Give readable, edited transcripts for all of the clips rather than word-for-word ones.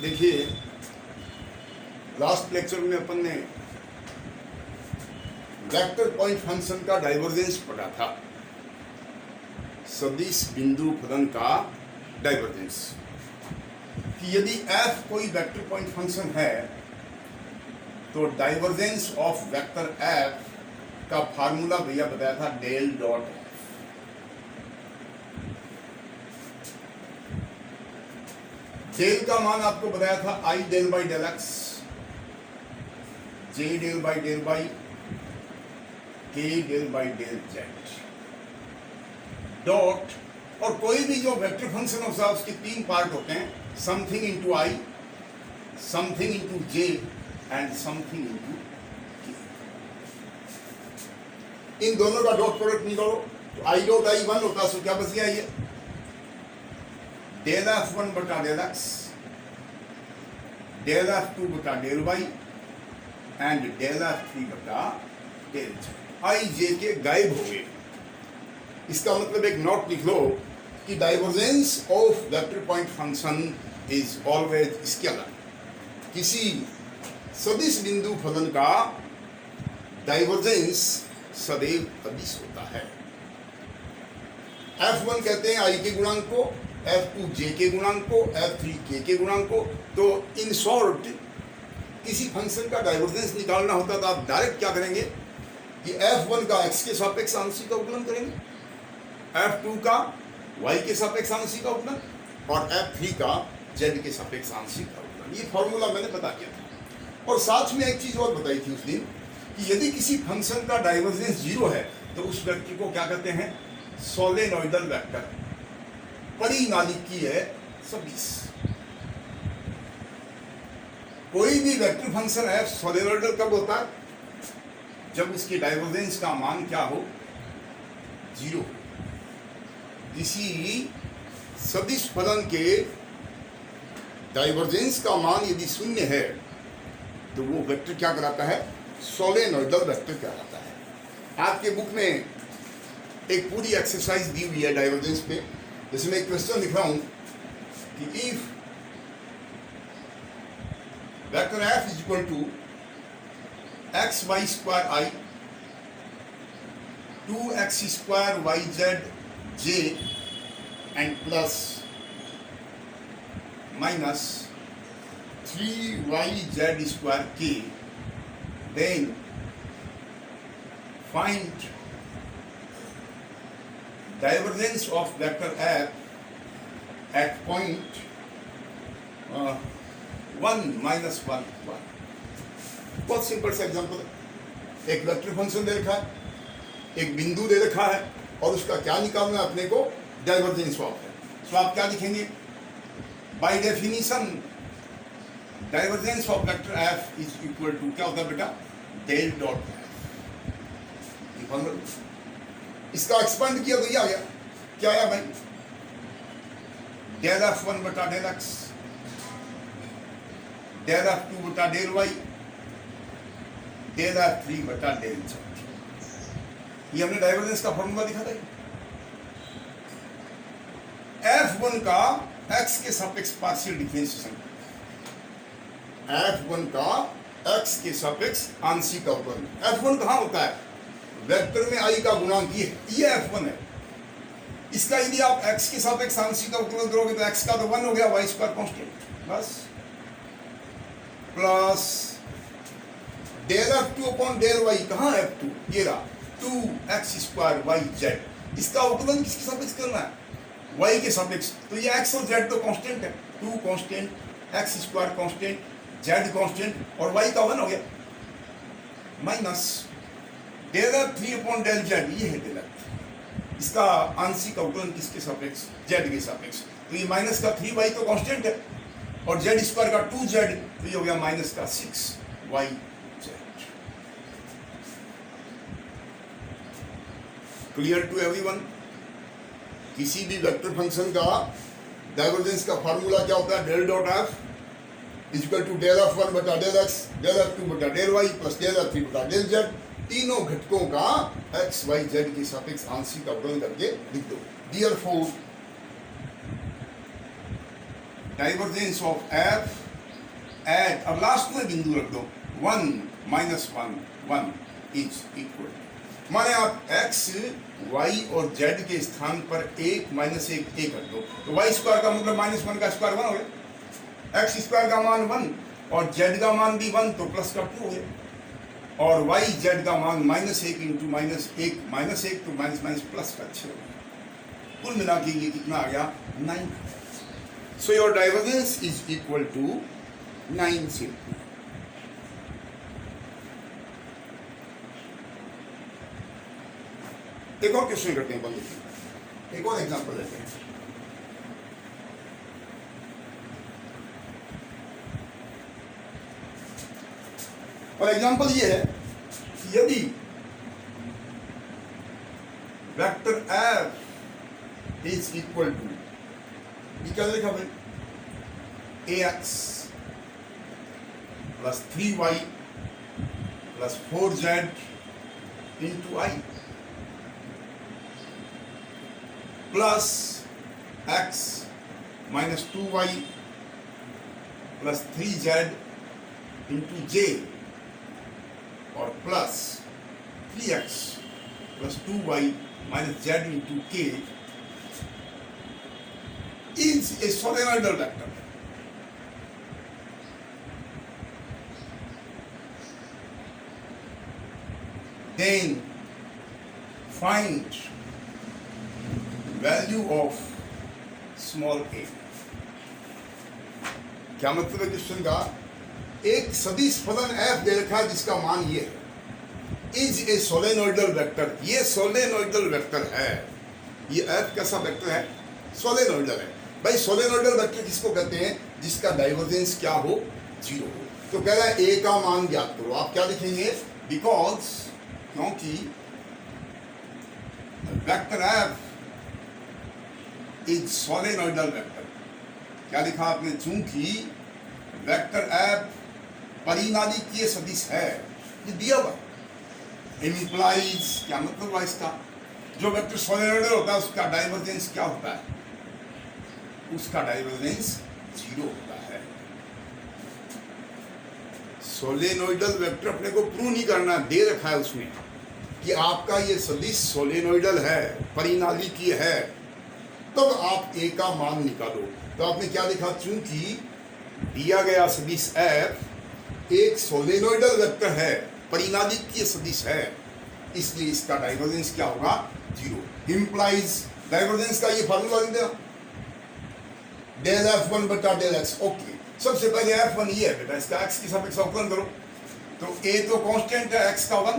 देखिए, last lecture में अपन ने वेक्टर पॉइंट फंक्शन का डाइवर्जेंस पढ़ा था, सदिश बिंदु फलन का डाइवर्जेंस, कि यदि f कोई वेक्टर पॉइंट फंक्शन है तो डाइवर्जेंस ऑफ वेक्टर f का फार्मूला भैया बताया था डेल डॉट f। डेल का मान आपको बताया था i del by del x, j del by del y, k del by del z dot, और कोई भी जो वेक्टर फंक्शन होता है उसके तीन पार्ट होते हैं, something into I, something into J and something into के। इन दोनों का डॉट प्रोडक्ट निकालो तो आई डॉट आई वन होता है, सो क्या बच गया ये डेल एफ वन बटा del x, del F two बटा del y and del F three बटा del z. I j k गायब हो गए। इसका मतलब एक नोट लिख लो कि divergence of vector point function is always scalar. किसी सदिश बिंदु फलन का डाइवर्जेंस सदैव अदिश होता है। F1 कहते हैं आई के गुणांक को, F2 जे के गुणांक को, F3 के गुणांक को। तो इन शॉर्ट किसी फंक्शन का डाइवर्जेंस निकालना होता तो आप डायरेक्ट क्या करेंगे कि F1 का x के सापेक्ष आंशिक अवकलन करेंगे, F2 का y के सापेक्ष आंशिक अवकलन और F3 का z के सापेक्ष आंशिक अवकलन। ये फॉर्मूला मैंने बता दिया था। और साथ में एक चीज और बताई थी उस दिन कि यदि किसी फंक्शन का डाइवर्जेंस जीरो है तो उस व्यक्ति को क्या कहते हैं, सोलेनोइडल वेक्टर, परिनालिकीय सदिश। कोई भी वेक्टर फंक्शन है सोलेनोइडल कब होता है, जब इसके डाइवर्जेंस का मान क्या हो, जीरो। किसी सदिश फलन के डाइवर्जेंस का मान यदि शून्य है तो वो वेक्टर क्या कराता है, सोलेनोइडल वेक्टर कहलाता है। आपके बुक में एक पूरी एक्सरसाइज दी हुई है डाइवर्जेंस पे, जिसमें एक क्वेश्चन लिख रहा हूं कि if vector f is equal to x y square i, 2x square y z j and plus minus 3y z square k, then find divergence of vector f at point 1 minus 1 1। बहुत simple सा example है। एक vector function दे रखा है, एक बिंदु दे रखा है और उसका क्या निकालना है अपने को, डाइवर्जेंस ऑफ है। तो आप क्या लिखेंगे, by definition divergence of vector f is equal to क्या होता है बेटा, डेल डॉट f। इसका एक्सपेंड किया तो ये आ गया, क्या आया भाई, डेल f1 बटा डेल x, डेल f2 बटा डेल y, डेल f3 बटा डेल z। ये हमने डाइवर्जेंस का फॉर्मूला दिखा था। f1 का x के सापेक्ष पार्शियल डिफरेंशिएशन, F1 का x के सापेक्ष आंशिक अवकलन। F1 कहाँ होता है, वेक्टर में i का गुणांक ये F1 है। इसका यदि आप x के सापेक्ष आंशिक अवकलन करोगे तो x का तो 1 हो गया, y स्क्वायर कांस्टेंट, बस plus del F2 upon del y, कहाँ F2, ये रहा 2x स्क्वायर y z। इसका अवकलन किसके सापेक्ष करना है, y के सापेक्ष। तो ये x और z तो कांस्टेंट है, 2 constant, x square constant, z constant और y का 1 हो गया, minus del f3 upon del z, ये है डेल f। इसका आंशिक अवकलन किसके सापेक्ष, z के सापेक्ष। तो ये माइनस का 3y तो कांस्टेंट है और z स्क्वायर का 2z, तो ये हो गया माइनस का 6y z। Clear to everyone. किसी भी वेक्टर फंक्शन का डाइवर्जेंस का फार्मूला क्या होता है, del dot f is equal to del f1 बटा डेल x, डेल f2 बटा del y plus del f3 बटा डेल z। तीनों घटकों का x y z के सापेक्ष आंशिक अवकलन करके लिख दो। Therefore, divergence of f at, अब लास्ट में बिंदु रख दो, 1 माइनस 1 1 इज इक्वल, माने आप x y और z के स्थान पर 1 माइनस 1 1 रख दो, तो y स्क्वायर का मतलब माइनस 1 का स्क्वायर 1 हो गया, x स्क्वायर का मान 1 और z का मान भी 1 तो प्लस का 2 हो गया, और y z का मान माइनस 1 इंटू माइनस 1 माइनस 1 तो माइनस माइनस प्लस का 6 हो गया, कुल मिला के ये कितना आ गया 9। So your divergence is equal to 9 से। एक और क्वेश्चन करते हैं, बंद एक और एग्जांपल लेते हैं। और एग्जांपल ये है कि यदि vector f is equal to, ये क्या लिखा भाई, ax plus 3y plus 4z into i plus x minus 2y plus 3z into j और plus 3x plus 2y minus z into k is a solenoidal vector. Then find value of small a. क्या मतलब है question का, एक सदिश फलन f दे रखा है जिसका मान ये है, इज ए सोलेनोइडल वेक्टर, ये सोलेनोइडल वेक्टर है, ये f कैसा वेक्टर है, सोलेनोइडल है। भाई सोलेनोइडल वेक्टर किसको कहते हैं, जिसका डाइवर्जेंस क्या हो, 0 हो। तो कह रहा है a का मान ज्ञात करो, आप क्या लिखेंगे, बिकॉज, क्योंकि vector f is solenoidal vector, क्या लिखा आपने, चूंकि वेक्टर f परिनालिकीय सदिश है, ये दिया हुआ, इम्प्लाइज, क्या मतलब हुआ इसका, जो वेक्टर सोलेनोइडल होता है उसका डाइवर्जेंस क्या होता है, उसका डाइवर्जेंस 0 होता है। सोलेनोइडल वेक्टर अपने को प्रूव नहीं करना, दे रखा है उसमें कि आपका ये सदिश सोलेनोइडल है, परिनालिकीय है, तब आप a का मान निकालो। तो आपने क्या लिखा, चूंकि दिया गया सदिश f एक सोलेनोइडल वेक्टर है, परिनालिकीय सदिश है, इसलिए इसका डाइवर्जेंस क्या होगा, 0। इम्प्लाइज, डाइवर्जेंस का ये फार्मूला लिख देना, डेल f1 बटा डेल x। ओके, सबसे पहले f1 ये है बेटा, इसका x के सापेक्ष अवकलन करो, तो a तो कांस्टेंट है, x का 1,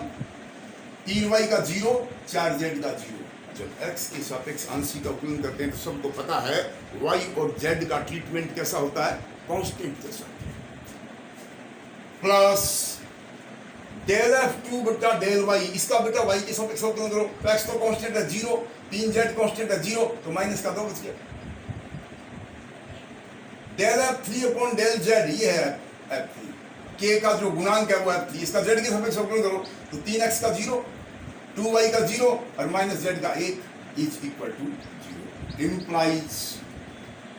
3y का 0, 4z का 0। जब x के सापेक्ष आंशिक अवकलन करते हैं तो सबको पता है y और z का ट्रीटमेंट कैसा होता है, कांस्टेंट के साथ, प्लस डेल f2 बटा डेल y, इसका बेटा y के सापेक्ष अवकलन करो, तो x तो कांस्टेंट है 0, 3z कांस्टेंट है 0, तो माइनस का 2 बच गया, del f3 upon del z, ये है f3, k का जो गुणांक है वो f3, इसका z के सापेक्ष अवकलन करो, तो 3x का 0, 2y का 0 और माइनस z का 1 is equal to 0। Implies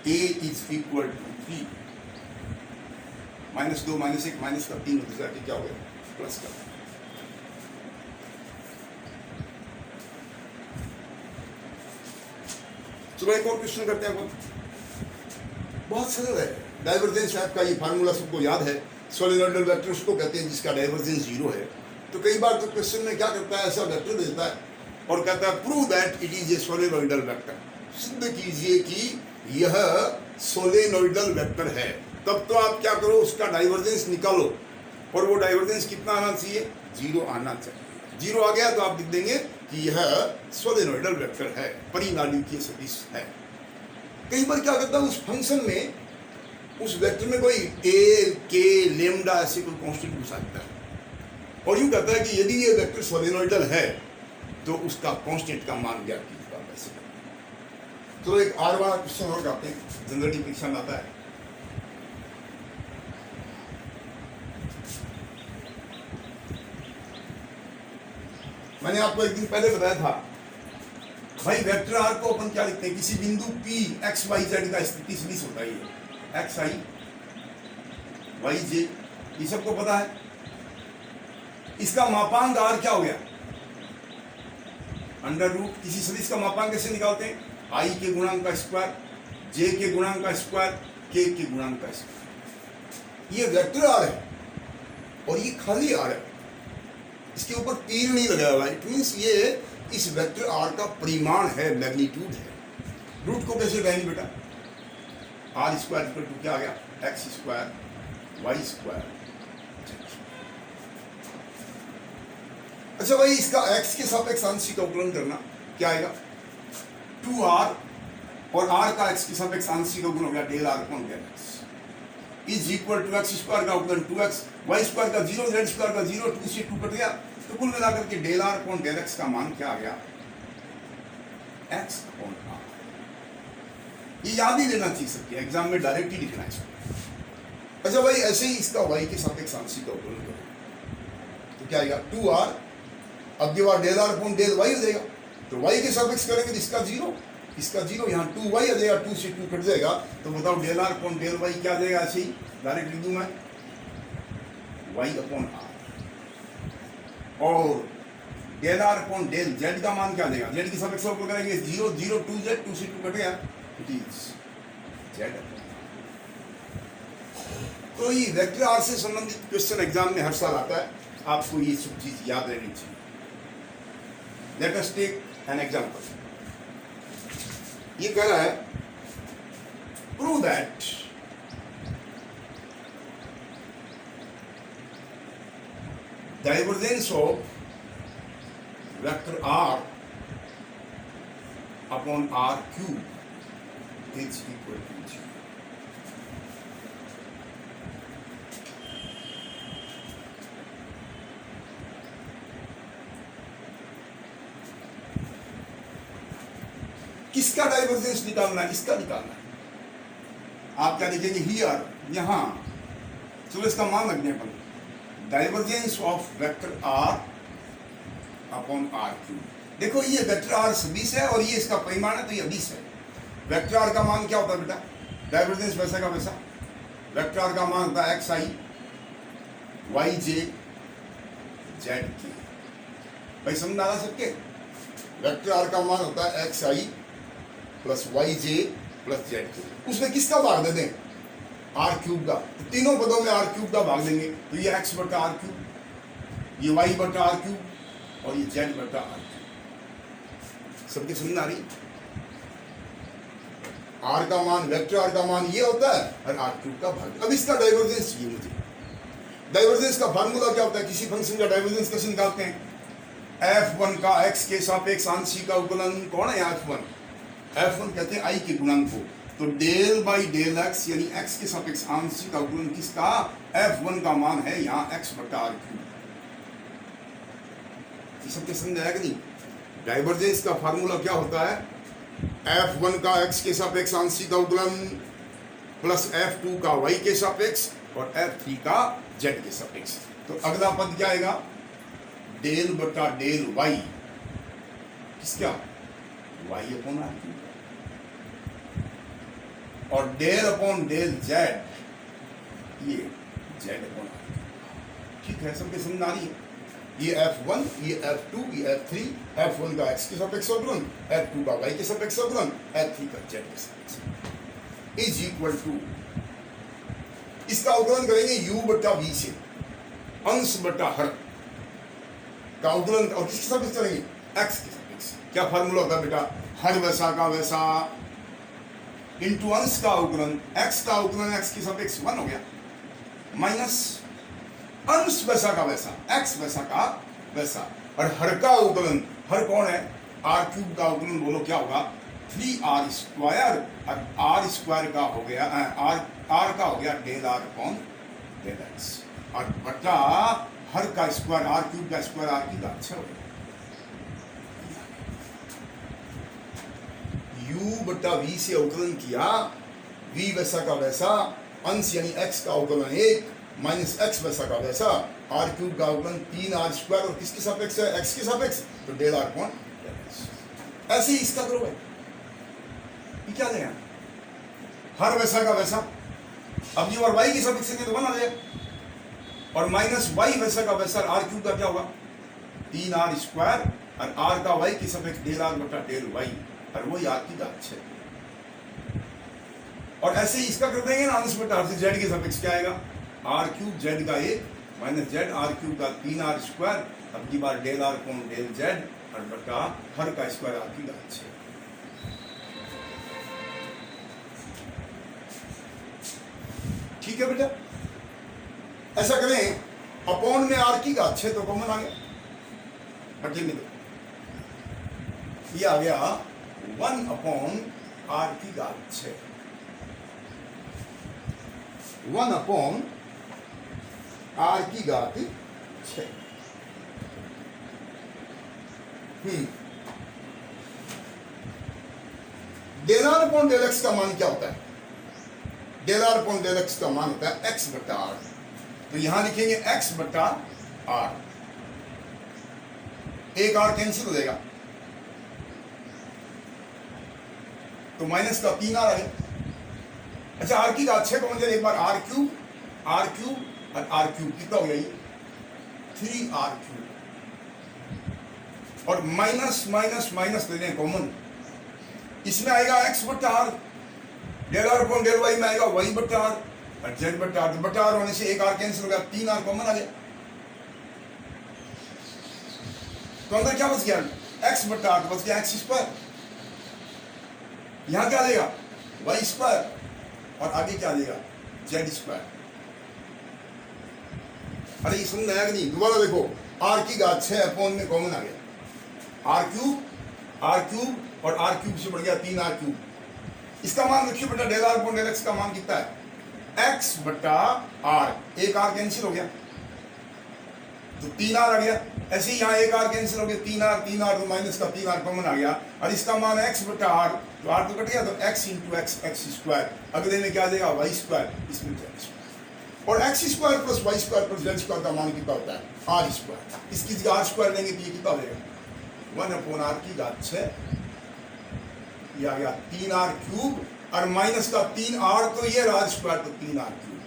a is equal to 3, minus 2 minus 1 minus का 3 हो जाके क्या हो गया, प्लस का। चलो एक और क्वेश्चन करते हैं, बहुत सरल है। डाइवर्जेंस आपका ये फार्मूला सबको याद है, सोलेनोइडल वेक्टर उसको कहते हैं जिसका डाइवर्जेंस 0 है। तो कई बार तो क्वेश्चन में क्या करता है, ऐसा वेक्टर देता है और कहता है prove that it is a solenoidal vector, सिद्ध कीजिए कि यह सोलेनोइडल वेक्टर है। तब तो आप क्या करो, उसका डाइवर्जेंस निकालो, और वो डाइवर्जेंस कितना आना चाहिए, 0 आना चाहिए। 0 आ गया तो आप लिख देंगे कि यह सोलेनोइडल वेक्टर है, परिनालिकीय सदिश है। कई बार क्या करता है, उस फंक्शन में, उस वेक्टर में कोई a, k, लेमडा ऐसे कोई कांस्टेंट घुसा देता है और यूं कहता है कि यदि ये वेक्टर सोलेनोइडल है तो उसका कांस्टेंट का मान ज्ञात कीजिएगा वैसे। तो एक आर वाला क्वेश्चन और करते हैं, जनरली परीक्षा में आता है। मैंने आपको एक दिन पहले बताया था भाई, वेक्टर आर को अपन क्या लिखते हैं, किसी बिंदु p x y z का स्थिति सदिश होता है, ये x i वाई जे, ये सबको पता है। इसका मापांक आर क्या हो गया, अंडर रूट। किसी सदिश का मापांक कैसे निकालते हैं, आई के गुणांक का स्क्वायर, जे के गुणांक का स्क्वायर, के गुणांक का स्क्वायर। ये वेक्टर आर है और ये खाली आर है, इसके ऊपर तीर नहीं लगाया हुआ। इट मीन्स ये इस वेक्टर आर का परिमाण है, मैग्नीट्यूड है। रूट को कैसे लगाएंगे बेटा, आर स्क्वायर इक्वल टू क्या आ गया, एक्स स्क्वायर वाई स्क्वायर। अच्छा भाई, इसका x के सापेक्ष आंशिक अवकलन करना क्या आएगा, 2r और r का x के सापेक्ष आंशिक अवकलन हो गया del r upon del x is equal to x square का अवकलन 2x, y स्क्वायर का 0, z स्क्वायर का 0, 2 से 2 कट गया, तो कुल मिलाकर के del r upon del x का मान क्या आ गया, x अपॉन r। ये याद ही लेना चाहिए सबके, एग्जाम में डायरेक्ट ही लिखना है इसको। अच्छा भाई, ऐसे ही इसका y के सापेक्ष आंशिक अवकलन करो तो क्या आएगा, 2r, अब की बार del r upon del y हो जाएगा, तो वाई के सापेक्ष करेंगे तो इसका 0, इसका 0, यहाँ 2y आ जाएगा, 2 से 2 कट जाएगा, तो बताओ del r upon del y क्या आ जाएगा, ऐसे ही डायरेक्ट लिख दूं मैं, वाई अपॉन आर। और del r upon del z का मान क्या आ जाएगा, जेड के सापेक्ष करेंगे 0, 0, 2z, 2 से 2 कट गया, इट इज जेड अपॉन। तो ये वेक्टर आर से संबंधित क्वेश्चन एग्जाम में हर साल आता है, आपको ये सब चीज याद रहनी चाहिए। Let us take an example. ये कह रहा है prove that divergence of vector r upon r cube is equal to 0. किसका डाइवर्जेंस निकालना है, इसका निकालना है। आप क्या लिखेंगे, हियर, यहां, चलो इसका मान रखने पर, divergence of vector r upon r cube. देखो ये वेक्टर आर सदिश है और ये इसका परिमाण है, तो ये अदिश है। वेक्टर आर का मान क्या होता है बेटा, डाइवर्जेंस वैसा का वैसा, वेक्टर आर का मान होता है एक्स आई वाई जे जेड के। भाई समझ आ रहा सबके, वेक्टर आर का मान होता है एक्स आई प्लस वाई जे प्लस जेड के। उसमें किसका भाग दे दें, आर क्यूब का, तो तीनों पदों में आर क्यूब का भाग देंगे, तो ये एक्स बटा आर क्यूब, ये वाई बटा आर क्यूब और ये जेड बटा आर क्यूब। सबके समझ आ रही, आर का मान, वेक्टर आर का मान ये होता है और आर क्यूब का भाग। अब इसका डाइवर्जेंस चाहिए मुझे। डाइवर्जेंस का फार्मूला क्या होता है, किसी फंक्शन का डाइवर्जेंस कैसे निकालते हैं, f1 का x के सापेक्ष आंशिक अवकलन कौन है, f1, f1 कहते हैं i के गुणांक को, तो डेल बाई डेल x यानी x के सापेक्ष आंशिक अवकलन किसका, f1 का मान है यहाँ x बटा आर क्यूब। ये सबके समझ आया कि नहीं। डाइवर्जेंस का फार्मूला क्या होता है, f1 का x के सापेक्ष आंशिक अवकलन प्लस f2 का y के सापेक्ष और f3 का z के सापेक्ष। तो अगला पद क्या आएगा, डेल बटा डेल वाई, किसका, वाई अपॉन आर क्यूब, और डेल अपॉन डेल जेड, ये जेड अपॉन आर क्यूब। ठीक है, सबके समझ आ रही है। ये f1, ये f2, ये f3, f1 का x के सापेक्ष अवकलन, f2 का y के सापेक्ष अवकलन, f3 का z के सापेक्ष इज इक्वल टू, इसका अवकलन करेंगे u बटा v से, अंश बटा हर का अवकलन, और किसके सापेक्ष करेंगे, x के सापेक्ष। क्या फार्मूला होता है बेटा, हर वैसा का वैसा इंटू अंश का अवकलन, x का अवकलन x के सापेक्ष 1 हो गया, माइनस अंश वैसा का वैसा x वैसा का वैसा, और हर का अवकलन, हर कौन है, आर क्यूब का अवकलन बोलो क्या होगा, 3r स्क्वायर, और आर स्क्वायर का हो गया आर का हो गया del r upon del x, और बटा हर का स्क्वायर, आर क्यूब का स्क्वायर आर क्यूब का, अच्छा हो गया, u बटा v से अवकलन किया, v वैसा का वैसा, अंश यानी x का अवकलन 1 माइनस x वैसा का वैसा, आर क्यूब का अवकलन 3r स्क्वायर, और किसके सापेक्ष है, x के सापेक्ष, तो del r upon del x. ऐसे ही इसका करो भाई, ये क्या देगा, हर वैसा का वैसा, अब ये और y की सफिक्स लेंगे तो 1 आ जाएगा, और माइनस y वैसा का वैसा r क्यूब का क्या होगा 3r स्क्वायर, और r का y की सफिक्स डेल r बटा डेल y, और वही r की घात 6। और ऐसे ही इसका कर देंगे ना अंश बटा हर से z की सफिक्स क्या आएगा r क्यूब z का 1 माइनस z r क्यूब का 3r स्क्वायर, अब की बार डेल r कोण डेल z, और बटा हर का स्क्वायर r की घात 6। ठीक है बेटा, ऐसा करें अपॉन में r की घात 6 तो कॉमन आ गया, बटे में ये आ गया 1 अपॉन r की घात 6, 1 अपॉन r की घात 6। Del r upon del x का मान क्या होता है, del r upon del x का मान होता है x बटा आर, तो यहां लिखेंगे x बटा आर, एक आर कैंसिल हो जाएगा तो माइनस का 3r आ गया। अच्छा आर की घात 6 कौन जाए, एक बार आर क्यूब और आर क्यूब कितना हो गया ये 3r क्यूब, और माइनस माइनस माइनस ले लें कॉमन, इसमें आएगा x बटा r, del r upon del y में आएगा y बटा आर, और z बटा आर, तो बटा आर होने से एक आर कैंसिल हो गया, 3r कॉमन आ गया, तो अंदर क्या बच गया x बटा आर, बच गया x स्क्वायर, यहां क्या आ जाएगा y स्क्वायर, और आगे क्या आ जाएगा z स्क्वायर। अरे ये समझ आया कि नहीं, दोबारा देखो r की घात 6 अपॉन में कॉमन आ गया, r क्यूब और r क्यूब से बढ़ गया 3r क्यूब, इसका मान रखिए बेटा del r upon del x का मान कितना है x बटा r, एक r कैंसिल हो गया तो 3r आ गया, ऐसे ही यहाँ एक r कैंसिल हो गया 3r तो माइनस का 3r कॉमन आ गया, और इसका मान x बटा r, तो r तो कट गया तो x इंटू x स्क्वायर, अगले में क्या आ जाएगा y स्क्वायर, इसमें z स्क्वायर, और x square plus y square plus z square का मान कितना होता है r स्क्वायर, इसकी जगह r स्क्वायर लेंगे तो ये कितना हो जाएगा 1 अपॉन r की घात 6, ये आ गया 3r क्यूब, और माइनस का 3r तो ये r स्क्वायर तो 3r cube.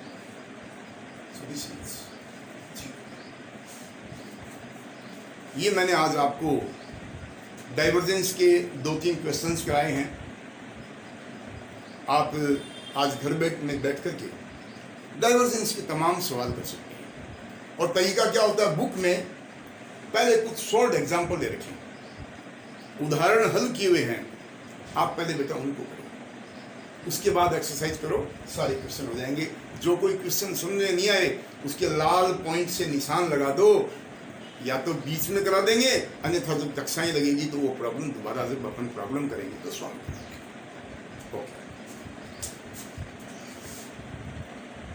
So this is, ये मैंने आज आपको डाइवर्जेंस के 2-3 क्वेश्चंस कराए हैं, आप आज घर में बैठ करके डाइवर्जेंस के तमाम सवाल कर सकते हैं, और तरीका क्या होता है बुक में पहले कुछ शॉर्ट एग्जाम्पल दे रखे, उदाहरण हल किए हुए हैं, आप पहले बेटा उनको करो, उसके बाद एक्सरसाइज करो, सारे क्वेश्चन हो जाएंगे। जो कोई क्वेश्चन समझ में नहीं आए उसके लाल पॉइंट से निशान लगा दो, या तो बीच में करा देंगे, अन्यथा जब कक्षाएं लगेगी तो वो प्रॉब्लम दोबारा जब अपन प्रॉब्लम करेंगे तो सॉल्व करेंगे। ओके।